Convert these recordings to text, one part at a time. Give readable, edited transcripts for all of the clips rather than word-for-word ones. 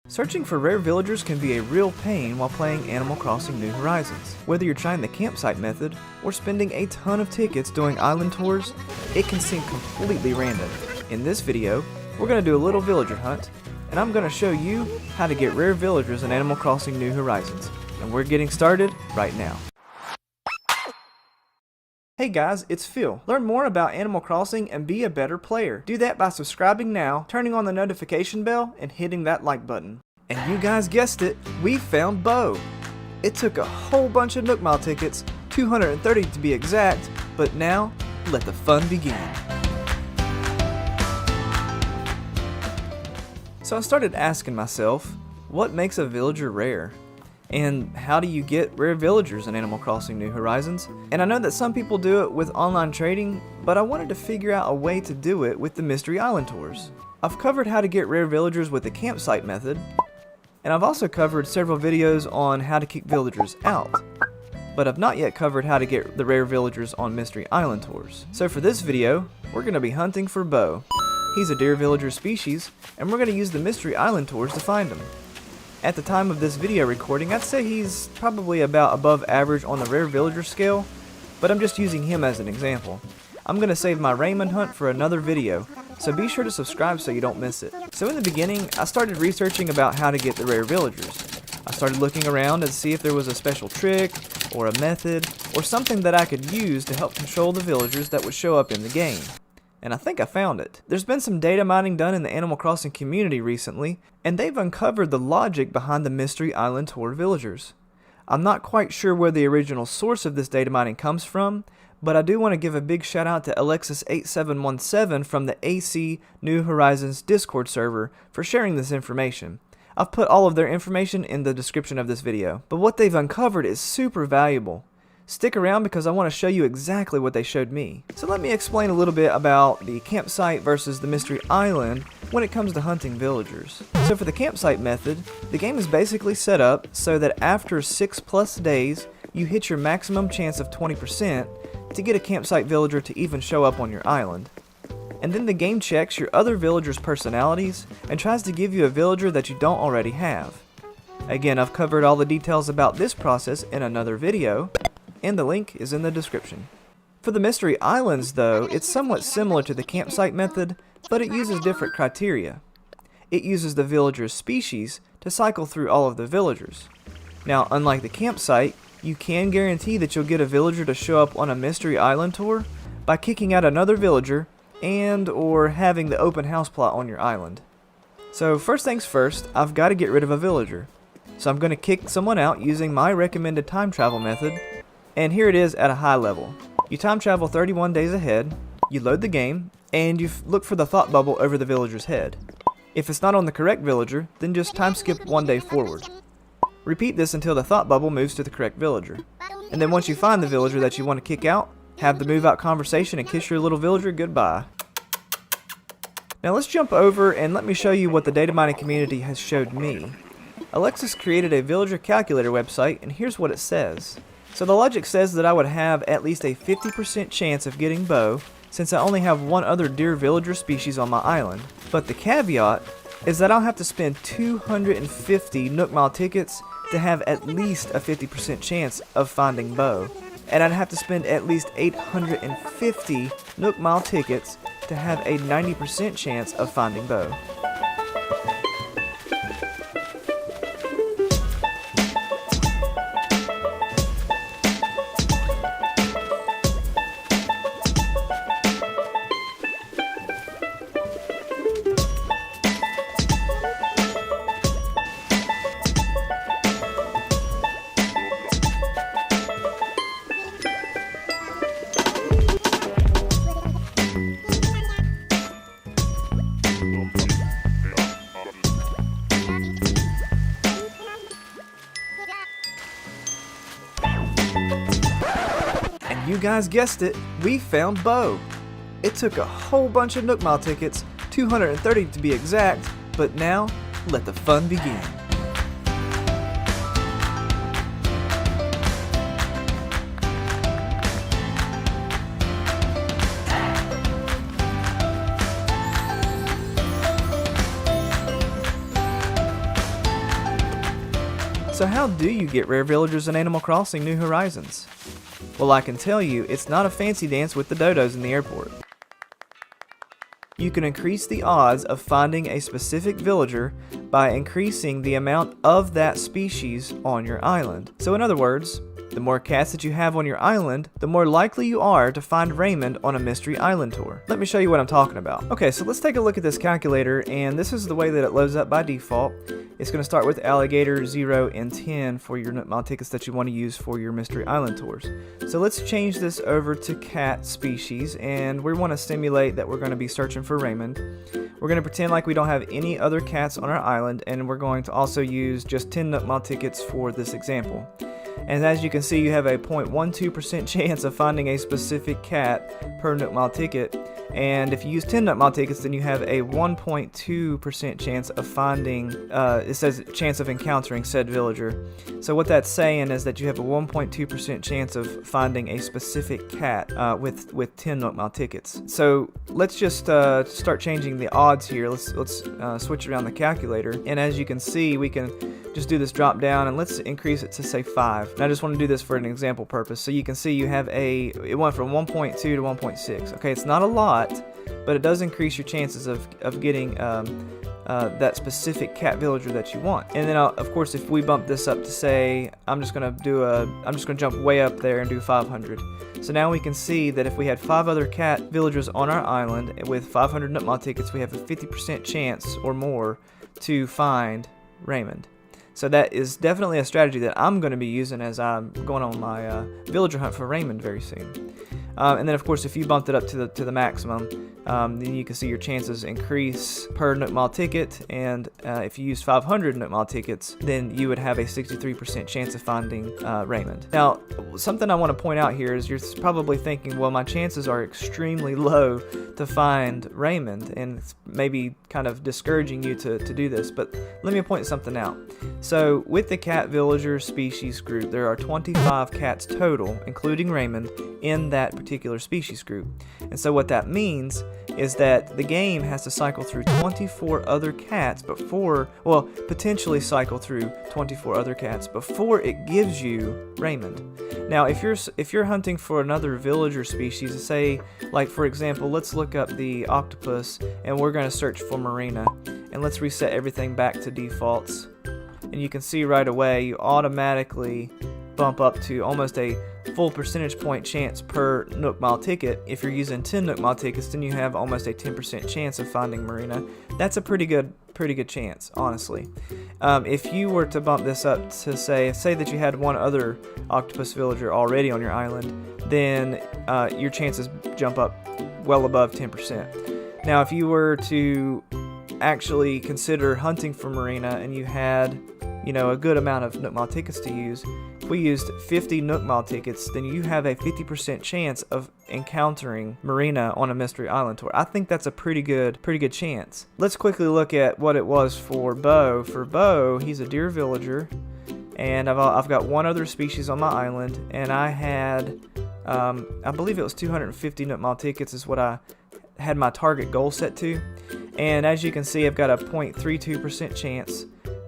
Searching for rare villagers can be a real pain while playing Animal Crossing New Horizons. Whether you're trying the campsite method or spending a ton of tickets doing island tours, it can seem completely random. In this video, we're going to do a little villager hunt, and I'm going to show you how to get rare villagers in Animal Crossing New Horizons. And we're getting started right now. Hey guys, it's Phil. Learn more about Animal Crossing and be a better player. Do that by subscribing now, turning on the notification bell, and hitting that like button. And you guys guessed it, we found Bo. It took a whole bunch of Nook Mile tickets, 230 to be exact, but now, let the fun begin. So I started asking myself, what makes a villager rare? And how do you get rare villagers in Animal Crossing New Horizons? And I know that some people do it with online trading, but I wanted to figure out a way to do it with the Mystery Island tours. I've covered how to get rare villagers with the campsite method, and I've also covered several videos on how to kick villagers out. But I've not yet covered how to get the rare villagers on Mystery Island tours. So for this video, we're going to be hunting for Bo. He's a deer villager species, and we're going to use the Mystery Island tours to find him. At the time of this video recording, I'd say he's probably about above average on the rare villager scale, but I'm just using him as an example. I'm going to save my Raymond hunt for another video, so be sure to subscribe so you don't miss it. So in the beginning, I started researching about how to get the rare villagers. I started looking around to see if there was a special trick, or a method, or something that I could use to help control the villagers that would show up in the game. And I think I found it. There's been some data mining done in the Animal Crossing community recently, and they've uncovered the logic behind the Mystery Island Tour villagers. I'm not quite sure where the original source of this data mining comes from, but I do want to give a big shout out to Alexis8717 from the AC New Horizons Discord server for sharing this information. I've put all of their information in the description of this video, but what they've uncovered is super valuable. Stick around because I want to show you exactly what they showed me. So let me explain a little bit about the campsite versus the Mystery Island when it comes to hunting villagers. So for the campsite method, the game is basically set up so that after 6+ days, you hit your maximum chance of 20% to get a campsite villager to even show up on your island. And then the game checks your other villagers' personalities and tries to give you a villager that you don't already have. Again, I've covered all the details about this process in another video, and the link is in the description. For the Mystery Islands though, it's somewhat similar to the campsite method, but it uses different criteria. It uses the villager's species to cycle through all of the villagers. Now, unlike the campsite, you can guarantee that you'll get a villager to show up on a Mystery Island tour by kicking out another villager and or having the open house plot on your island. So first things first, I've got to get rid of a villager. So I'm going to kick someone out using my recommended time travel method. And here it is at a high level. You time travel 31 days ahead, you load the game, and you look for the thought bubble over the villager's head. If it's not on the correct villager, then just time skip 1 day forward. Repeat this until the thought bubble moves to the correct villager. And then once you find the villager that you want to kick out, have the move out conversation and kiss your little villager goodbye. Now let's jump over and let me show you what the data mining community has showed me. Alexis created a villager calculator website, and here's what it says. So the logic says that I would have at least a 50% chance of getting Bo, since I only have one other deer villager species on my island. But the caveat is that I'll have to spend 250 Nook Mile tickets to have at least a 50% chance of finding Bo. And I'd have to spend at least 850 Nook Mile tickets to have a 90% chance of finding Bo. You guys guessed it, we found Bo. It took a whole bunch of Nook Mile tickets, 230 to be exact, but now, let the fun begin. So how do you get rare villagers in Animal Crossing New Horizons? Well, I can tell you, it's not a fancy dance with the dodos in the airport. You can increase the odds of finding a specific villager by increasing the amount of that species on your island. So in other words, the more cats that you have on your island, the more likely you are to find Raymond on a Mystery Island tour. Let me show you what I'm talking about. Okay, so let's take a look at this calculator, and this is the way that it loads up by default. It's going to start with alligator, 0, and 10 for your Nook Mile tickets that you want to use for your Mystery Island tours. So let's change this over to cat species, and we want to simulate that we're going to be searching for Raymond. We're going to pretend like we don't have any other cats on our island, and we're going to also use just 10 Nook Mile tickets for this example. And as you can see, you have a 0.12% chance of finding a specific cat per Nook Mile ticket. And if you use 10 Nook Mile tickets, then you have a 1.2% chance of finding, it says chance of encountering said villager. So what that's saying is that you have a 1.2% chance of finding a specific cat with 10 Nook Mile tickets. So let's just start changing the odds here. Let's switch around the calculator. And as you can see, we can just do this drop down, and let's increase it to say 5. And I just want to do this for an example purpose. So you can see you have it went from 1.2 to 1.6. Okay, it's not a lot, but it does increase your chances of getting that specific cat villager that you want. And then of course, if we bump this up to say, I'm just gonna jump way up there and do 500. So now we can see that if we had 5 other cat villagers on our island with 500 Nook Mile tickets, we have a 50% chance or more to find Raymond. So that is definitely a strategy that I'm going to be using as I'm going on my villager hunt for Raymond very soon. And then of course, if you bumped it up to the maximum, then you can see your chances increase per Nook Mile ticket. And if you use 500 Nook Mile tickets, then you would have a 63% chance of finding Raymond. Now, something I want to point out here is you're probably thinking, well, my chances are extremely low to find Raymond, and it's maybe kind of discouraging you to do this. But let me point something out. So with the cat villager species group, there are 25 cats total, including Raymond, in that particular species group. And so what that means is that the game has to cycle through 24 other cats potentially cycle through 24 other cats before it gives you Raymond. Now, if you're hunting for another villager species, say, like for example, let's look up the octopus, and we're going to search for Marina, and let's reset everything back to defaults. And you can see right away you automatically bump up to almost a full percentage point chance per Nook Mile ticket. If you're using 10 Nook Mile tickets, then you have almost a 10% chance of finding Marina. That's a pretty good chance, honestly. If you were to bump this up to say that you had one other octopus villager already on your island, then your chances jump up well above 10%. Now, if you were to actually consider hunting for Marina and you had a good amount of Nook Mile tickets to use, if we used 50 Nook Mile tickets, then you have a 50% chance of encountering Marina on a Mystery Island tour. I think that's a pretty good chance. Let's quickly look at what it was for Bo. For Bo, he's a deer villager, and I've got one other species on my island, and I had, I believe it was 250 Nook Mile tickets is what I had my target goal set to. And as you can see, I've got a 0.32% chance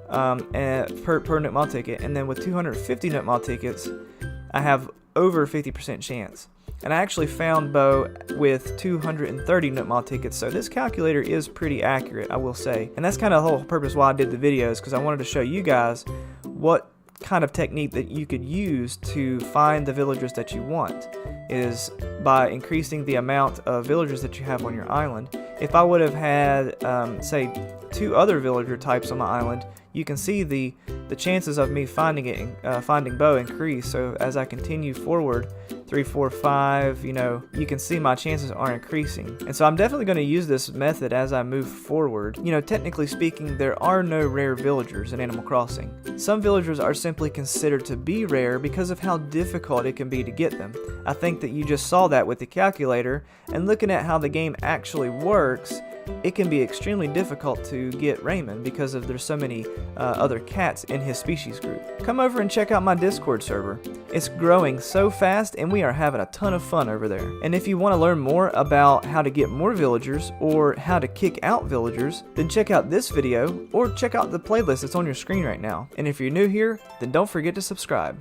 per Nook Mile ticket, and then with 250 Nook Mile tickets, I have over 50% chance. And I actually found Bo with 230 Nook Mile tickets, so this calculator is pretty accurate, I will say. And that's kind of the whole purpose why I did the videos, because I wanted to show you guys what kind of technique that you could use to find the villagers that you want is by increasing the amount of villagers that you have on your island. If I would have had, say, 2 other villager types on my island, you can see the chances of me finding Bo increase. So as I continue forward, 3, 4, 5, you can see my chances are increasing. And so I'm definitely going to use this method as I move forward. Technically speaking, there are no rare villagers in Animal Crossing. Some villagers are simply considered to be rare because of how difficult it can be to get them. I think that you just saw that with the calculator, and looking at how the game actually works, it can be extremely difficult to get Raymond because there's so many other cats in his species group. Come over and check out my Discord server. It's growing so fast and we are having a ton of fun over there. And if you want to learn more about how to get more villagers or how to kick out villagers, then check out this video or check out the playlist that's on your screen right now. And if you're new here, then don't forget to subscribe.